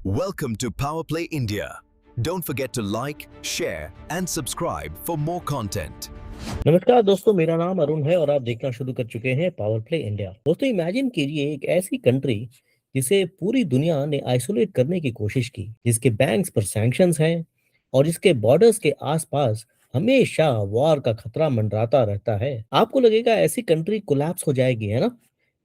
Welcome to Power Play India. Don't forget to like, share and subscribe for more content. नमस्कार दोस्तों, मेरा नाम अरुण है और आप देखना शुरू कर चुके हैं पावर प्ले इंडिया। दोस्तों, इमेजिन कीजिए एक ऐसी कंट्री जिसे पूरी दुनिया ने आइसोलेट करने की कोशिश की, जिसके बैंक्स पर सैंक्शंस हैं और जिसके बॉर्डर्स के आसपास हमेशा वॉर का खतरा मंडराता रहता है। आपको लगेगा ऐसी कंट्री कोलैप्स हो जाएगी, है ना?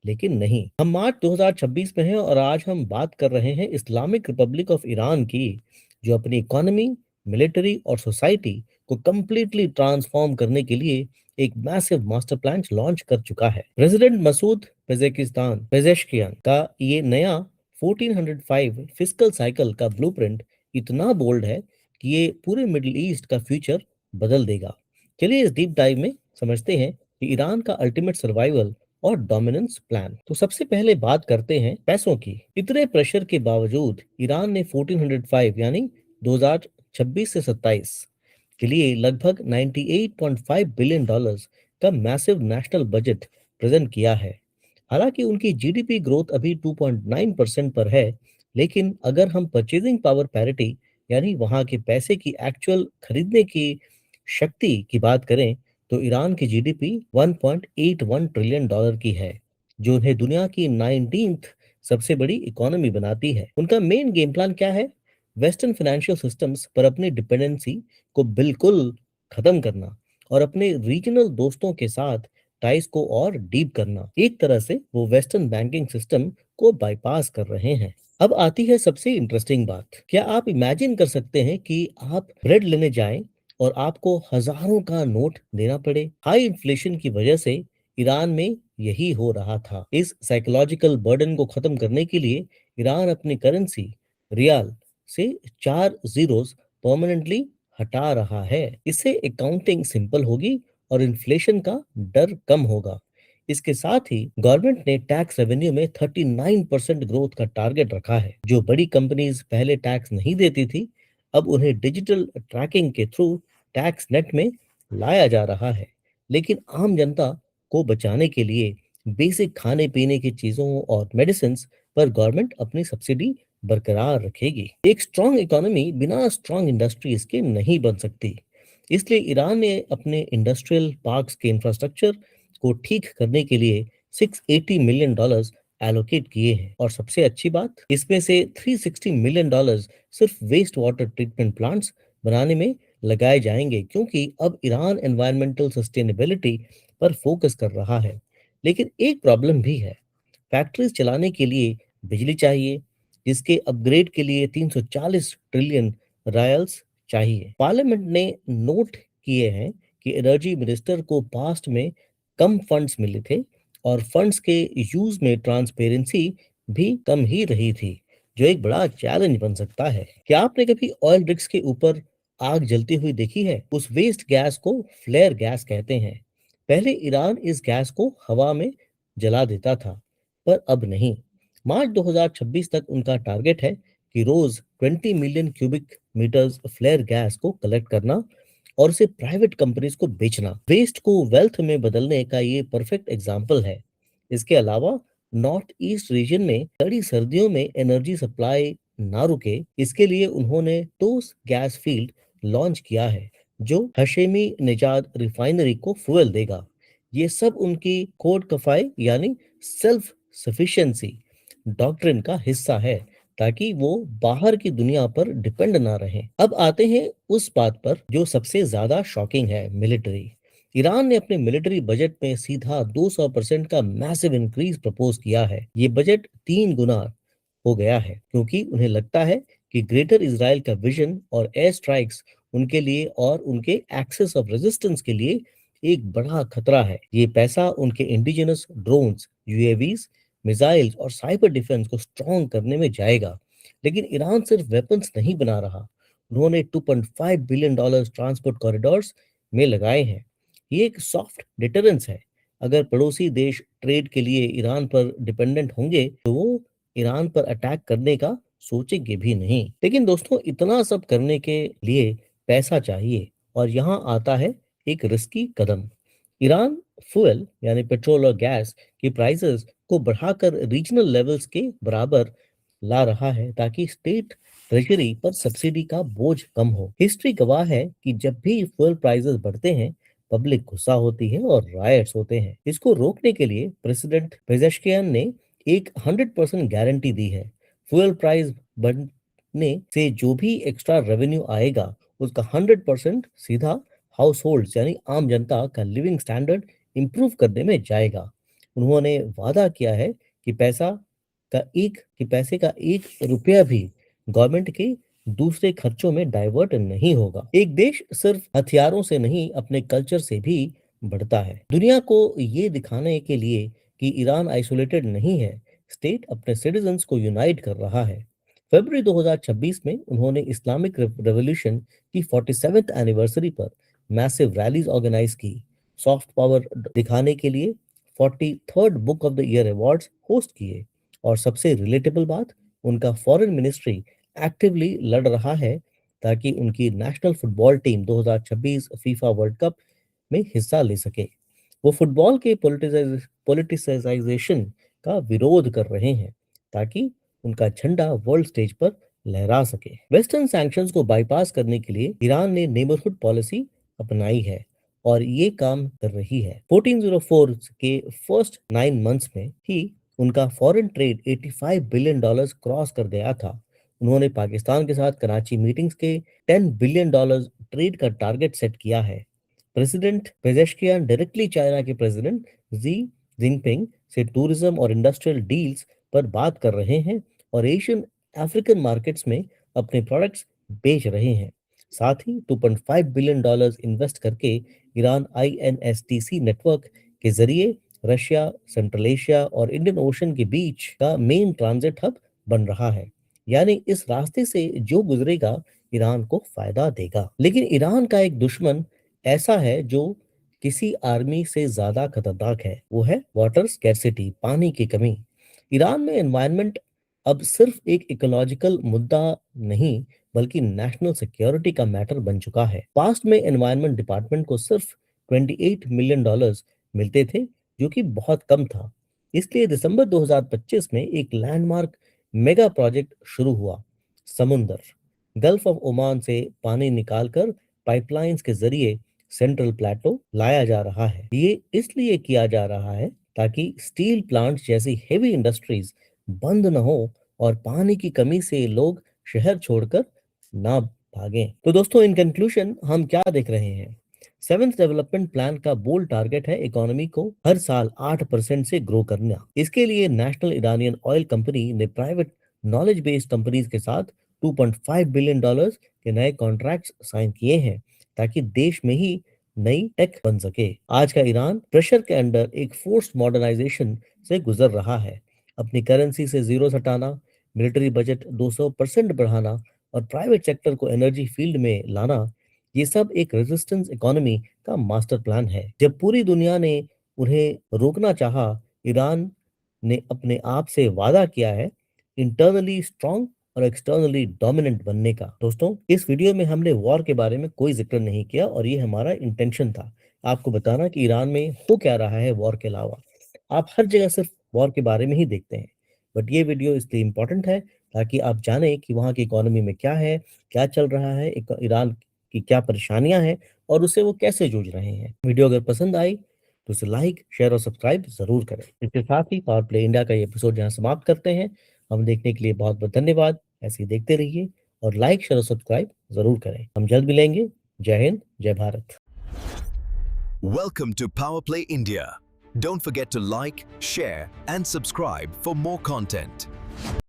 लेकिन नहीं। हम मार्च 2026 में हैं और आज हम बात कर रहे हैं इस्लामिक रिपब्लिक ऑफ ईरान की, जो अपनी इकोनॉमी, मिलिट्री और सोसाइटी को कंप्लीटली ट्रांसफॉर्म करने के लिए एक मैसिव मास्टर प्लान लॉन्च कर चुका है। प्रेसिडेंट मसूद पेजेश्कियान का ये नया 1405 फिस्कल साइकिल का ब्लूप्रिंट इतना बोल्ड है कि ये पूरे मिडिल ईस्ट का फ्यूचर बदल देगा। चलिए इस डीप डाइव में समझते हैं कि ईरान का अल्टीमेट सर्वाइवल और डोमिनेंस प्लान। तो सबसे पहले बात करते हैं पैसों की। इतने प्रेशर के बावजूद ईरान ने 1405 यानी 2026 से 27 के लिए लगभग 98.5 बिलियन डॉलर्स का मैसिव नेशनल बजट प्रेजेंट किया है। हालांकि उनकी जीडीपी ग्रोथ अभी 2.9% पर है, लेकिन अगर हम परचेजिंग पावर पैरिटी यानी वहां के पैसे की एक्चुअल खरीदने की शक्ति की बात करें तो ईरान की जीडीपी 1.81 ट्रिलियन डॉलर की है, जो उन्हें दुनिया की 19th सबसे बड़ी इकोनॉमी बनाती है। उनका मेन गेम प्लान क्या है? वेस्टर्न फाइनेंशियल सिस्टम्स पर अपनी डिपेंडेंसी को बिल्कुल खत्म करना और अपने रीजनल दोस्तों के साथ टाइज को और डीप करना। एक तरह से वो वेस्टर्न बैंकिंग सिस्टम को बाईपास कर रहे हैं। अब आती है सबसे इंटरेस्टिंग बात। क्या आप इमेजिन कर सकते हैं कि आप ब्रेड लेने जाएं और आपको हजारों का नोट देना पड़े? हाई इन्फ्लेशन की वजह से ईरान में यही हो रहा था। इस साइकोलॉजिकल बर्डन को खत्म करने के लिए ईरान अपनी करेंसी रियाल से 4 जीरोस परमानेंटली हटा रहा है। इससे अकाउंटिंग सिंपल होगी और इन्फ्लेशन का डर कम होगा। इसके साथ ही गवर्नमेंट ने टैक्स रेवेन्यू में 39% ग्रोथ का टारगेट रखा है। जो बड़ी कंपनीज पहले टैक्स नहीं देती थी, अब उन्हें डिजिटल ट्रैकिंग के थ्रू टैक्स नेट में लाया जा रहा है। लेकिन आम जनता को बचाने के लिए बेसिक खाने पीने की चीजों और मेडिसिन पर गवर्नमेंट अपनी सब्सिडी बरकरार रखेगी। एक स्ट्रांग इकोनॉमी बिना स्ट्रांग इंडस्ट्रीज के नहीं बन सकती। इसलिए ईरान ने अपने इंडस्ट्रियल पार्क्स के इंफ्रास्ट्रक्चर को ठीक करने के लिए 680 मिलियन डॉलर्स एलोकेट किए हैं। और सबसे अच्छी बात, इसमें से 360 मिलियन डॉलर्स सिर्फ वेस्ट वाटर ट्रीटमेंट प्लांट्स बनाने में लगाए जाएंगे, क्योंकि अब ईरान एनवायरमेंटल सस्टेनेबिलिटी पर फोकस कर रहा है। लेकिन एक प्रॉब्लम भी है। फैक्ट्रीज चलाने के लिए बिजली चाहिए, जिसके अपग्रेड के लिए 340 ट्रिलियन रायल्स चाहिए। पार्लियामेंट ने नोट किए हैं कि एनर्जी मिनिस्टर को पास्ट में कम फंड्स मिले थे और फंड्स के यूज में ट्रांसपेरेंसी भी कम ही रही थी, जो एक बड़ा चैलेंज बन सकता है। क्या आपने कभी ऑयल रिग्स के ऊपर आग जलती हुई देखी है? उस वेस्ट गैस को फ्लेयर गैस कहते हैं। पहले ईरान इस गैस को हवा में जला देता था, पर अब नहीं। मार्च 2026 तक उनका टारगेट है कि रोज 20 million cubic metres flare gas को कलेक्ट करना और उसे प्राइवेट कंपनीज को बेचना। वेस्ट को वेल्थ में बदलने का ये परफेक्ट एग्जाम्पल है। इसके अलावा नॉर्थ ईस्ट रीजन में कड़ी सर्दियों में एनर्जी सप्लाई ना रुके, इसके लिए उन्होंने टोस गैस फील्ड लॉन्च किया है, जो हशेमी निजाद रिफाइनरी को फ्यूल देगा। ये सब उनकी कोड कफाई यानी सेल्फ सफिशिएंसी डॉक्ट्रिन का हिस्सा है, ताकि वो बाहर की दुनिया पर डिपेंड ना रहें। अब आते हैं उस बात पर जो सबसे ज्यादा शॉकिंग है, मिलिट्री। ईरान ने अपने मिलिट्री बजट में सीधा 200% का मैसिव इंक्रीज प्रपोज किया है। ये बजट 3 गुना हो गया है, क्योंकि उन्हें लगता है कि ग्रेटर इजराइल का विजन और एयर स्ट्राइक्स उनके लिए और उनके एक्सेस ऑफ रेजिस्टेंस के लिए एक बड़ा खतरा है। ये पैसा उनके इंडिजिनस ड्रोन्स, यूएवीज, मिसाइल्स और साइबर डिफेंस को स्ट्रॉन्ग करने में जाएगा। लेकिन ईरान सिर्फ वेपन्स नहीं बना रहा, उन्होंने 2.5 बिलियन डॉलर्स ट्रांसपोर्ट कॉरिडोर्स में लगाए हैं। ये एक सॉफ्ट डिटरेंस है। अगर पड़ोसी देश ट्रेड के लिए ईरान पर डिपेंडेंट होंगे तो वो ईरान पर अटैक करने का सोचेंगे भी नहीं। लेकिन दोस्तों, इतना सब करने के लिए पैसा चाहिए और यहाँ आता है एक रिस्की कदम। ईरान फ्यूल यानी पेट्रोल और गैस की प्राइसेस को बढ़ाकर रीजनल लेवल्स के बराबर ला रहा है ताकि स्टेट ट्रेजरी पर सब्सिडी का बोझ कम हो। हिस्ट्री गवाह है कि जब भी फ्यूल प्राइसेस बढ़ते हैं, पब्लिक गुस्सा होती है और रायट्स होते हैं। इसको रोकने के लिए प्रेसिडेंट पेजेश्कियान ने एक 100% गारंटी दी है। फ्यूल प्राइस बढ़ने से जो भी एक्स्ट्रा रेवेन्यू आएगा, उसका 100% सीधा हाउस होल्ड यानी आम जनता का लिविंग स्टैंडर्ड इंप्रूव करने में जाएगा। उन्होंने वादा किया है कि पैसे का 1 रुपया भी गवर्नमेंट के दूसरे खर्चों में डाइवर्ट नहीं होगा। एक देश सिर्फ हथियारों से नहीं, अपने कल्चर से भी बढ़ता है। दुनिया को ये दिखाने के लिए कि ईरान आइसोलेटेड नहीं है, स्टेट अपने सिटीजन्स को यूनाइट कर रहा है। फरवरी 2026 में उन्होंने इस्लामिक रेवोल्यूशन की 47th एनिवर्सरी पर मैसिव रैलीज ऑर्गेनाइज की। सॉफ्ट पावर दिखाने के लिए 43rd book of the year awards host किए। और सबसे रिलेटेबल बात, उनका फॉरेन मिनिस्ट्री एक्टिवली लड़ रहा है ताकि उनकी national football team 2026 FIFA world cup में हिस्सा ले सके। वो फुटबॉल के पॉलिटिसाइजेशन का विरोध कर रहे हैं ताकि उनका झंडा वर्ल्ड स्टेज पर लहरा सके। वेस्टर्न सैंक्शंस को बाईपास करने के लिए ईरान ने नेबरहुड पॉलिसी अपनाई है और ये काम कर रही है। 1404 के फर्स्ट 9 मंथ्स में ही उनका foreign trade 85 billion dollars cross कर गया था। उन्होंने पाकिस्तान के साथ कराची मीटिंग्स के 10 बिलियन डॉलर्स ट्रेड का टारगेट सेट किया है। प्रेसिडेंट पेजेश्कियान डायरेक्टली चाइना के प्रेसिडेंट जी जिनपिंग से टूरिज्म और इंडस्ट्रियल डील्स पर बात कर रहे हैं और एशियन अफ्रीकन मार्केट्स में अपने प्रोडक्ट्स बेच रहे हैं। साथ ही 2.5 बिलियन डॉलर्स इन्वेस्ट करके ईरान INSTC नेटवर्क के जरिए रशिया, सेंट्रल एशिया और इंडियन ओशन के बीच का मेन ट्रांजिट हब बन रहा है। यानी इस रास्ते से जो गुजरेगा, ईरान को फायदा देगा। लेकिन ईरान का एक दुश्मन ऐसा है जो किसी आर्मी से ज्यादा खतरनाक है, वो है वाटर स्कैर्सिटी, पानी की कमी। ईरान में एनवायरनमेंट अब सिर्फ एक इकोलॉजिकल मुद्दा नहीं, बल्कि नेशनल सिक्योरिटी का मैटर बन चुका है। पास्ट में एनवायरनमेंट डिपार्टमेंट को सिर्फ 28 मिलियन डॉलर्स मिलते थे, जो कि बहुत कम था। इसलिए दिसंबर 2025 में एक लैंडमार्क मेगा प्रोजेक्ट शुरू हुआ। समुंदर गल्फ ऑफ ओमान से पानी निकालकर पाइपलाइंस के जरिए सेंट्रल प्लेटो लाया जा रहा है। ये इसलिए किया जा रहा है ताकि स्टील प्लांट्स जैसी हेवी इंडस्ट्रीज बंद न हो और पानी की कमी से लोग शहर छोड़कर ना भागें। तो दोस्तों, इन कंक्लूजन हम क्या देख रहे हैं? 7th डेवलपमेंट प्लान का बोल्ड टारगेट है इकोनॉमी को हर साल 8% से ग्रो करना। इसके लिए नेशनल ईरानियन ऑयल कंपनी ने प्राइवेट नॉलेज बेस्ड कंपनीज के साथ 2.5 बिलियन डॉलर्स के नए कॉन्ट्रैक्ट्स साइन किए हैं ताकि देश में ही नई टेक बन सके। आज का ईरान प्रेशर के अंडर एक फोर्स्ड मॉडर्नाइजेशन से गुजर रहा है। अपनी करेंसी से जीरो हटाना, मिलिट्री बजट 200% बढ़ाना और प्राइवेट सेक्टर को एनर्जी फील्ड में लाना, ये सब एक रेजिस्टेंस इकोनॉमी का मास्टर प्लान है। जब पूरी दुनिया ने उन्हें रोकना चाहा, ईरान ने अपने आप से वादा किया है इंटरनली स्ट्रांग और एक्सटर्नली डोमिनेंट बनने का। दोस्तों, इस वीडियो में हमने वॉर के बारे में कोई जिक्र नहीं किया और ये हमारा इंटेंशन था आपको बताना कि ईरान में हो क्या रहा है वॉर के अलावा। आप हर जगह सिर्फ वॉर के बारे में ही देखते हैं, बट ये वीडियो इसलिए इम्पोर्टेंट है ताकि आप जानें कि वहाँ की इकोनॉमी में क्या है, क्या चल रहा है, ईरान की क्या परेशानियां हैं और उससे वो कैसे जूझ रहे हैं। वीडियो अगर पसंद आई तो इसे लाइक, शेयर और सब्सक्राइब जरूर करें। इसके साथ ही पावर प्ले इंडिया का ये एपिसोड यहाँ समाप्त करते हैं। हम देखने के लिए बहुत बहुत धन्यवाद। ऐसे ही देखते रहिए और लाइक, शेयर और सब्सक्राइब जरूर करें। हम जल्द मिलेंगे। जय हिंद, जय Bharat. Welcome to Power Play India. Don't forget to like, share and subscribe for more content.